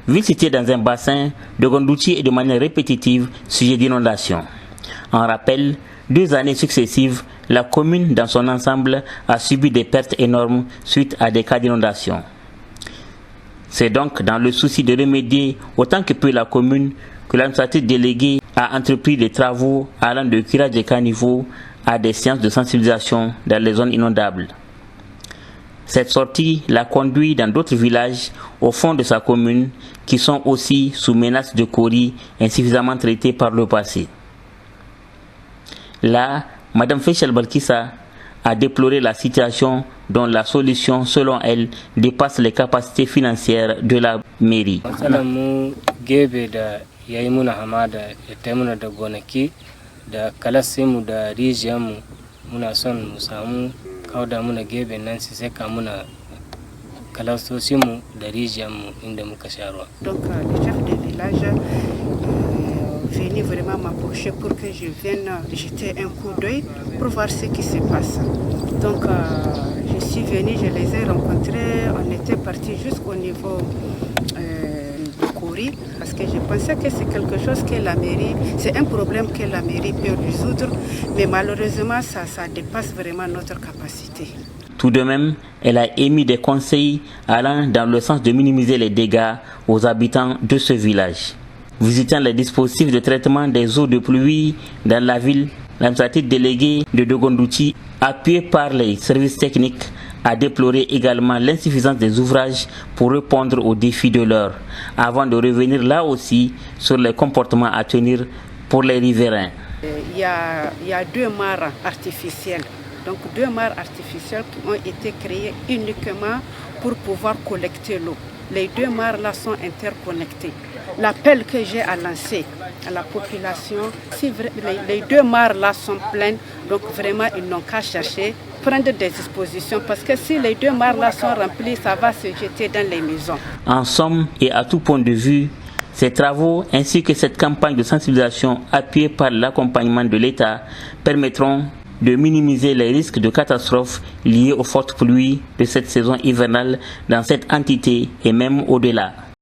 Ville située dans un bassin, Dogondouchi est de manière répétitive sujet d'inondation. En rappel, 2 années successives, la commune dans son ensemble a subi des pertes énormes suite à des cas d'inondation. C'est donc dans le souci de remédier autant que peut la commune que l'administratif délégué a entrepris des travaux allant de curage des caniveaux à des séances de sensibilisation dans les zones inondables. Cette sortie l'a conduit dans d'autres villages au fond de sa commune qui sont aussi sous menace de coris insuffisamment traités par le passé. Là, Mme Fechel Balkissa a déploré la situation dont la solution, selon elle, dépasse les capacités financières de la mairie. Donc le chef de village venait vraiment m'approcher pour que je vienne jeter un coup d'œil pour voir ce qui se passe. Donc je suis venue, je les ai rencontrés, on était partis jusqu'au niveau du Kori parce que je pensais que c'est quelque chose que la mairie, c'est un problème que la mairie peut résoudre, mais malheureusement ça dépasse vraiment notre capacité. Tout de même, elle a émis des conseils allant dans le sens de minimiser les dégâts aux habitants de ce village. Visitant les dispositifs de traitement des eaux de pluie dans la ville, l'administratif délégué de Dogondouchi, appuyé par les services techniques, a déploré également l'insuffisance des ouvrages pour répondre aux défis de l'heure, avant de revenir là aussi sur les comportements à tenir pour les riverains. Il y a 2 mares artificielles. Donc 2 mares artificielles qui ont été créées uniquement pour pouvoir collecter l'eau. Les 2 mares là sont interconnectées. L'appel que j'ai à lancer à la population, si les 2 mares là sont pleines, donc vraiment ils n'ont qu'à chercher, prendre des dispositions parce que si les 2 mares là sont remplies, ça va se jeter dans les maisons. En somme et à tout point de vue, ces travaux ainsi que cette campagne de sensibilisation appuyée par l'accompagnement de l'État permettront de minimiser les risques de catastrophes liés aux fortes pluies de cette saison hivernale dans cette entité et même au-delà.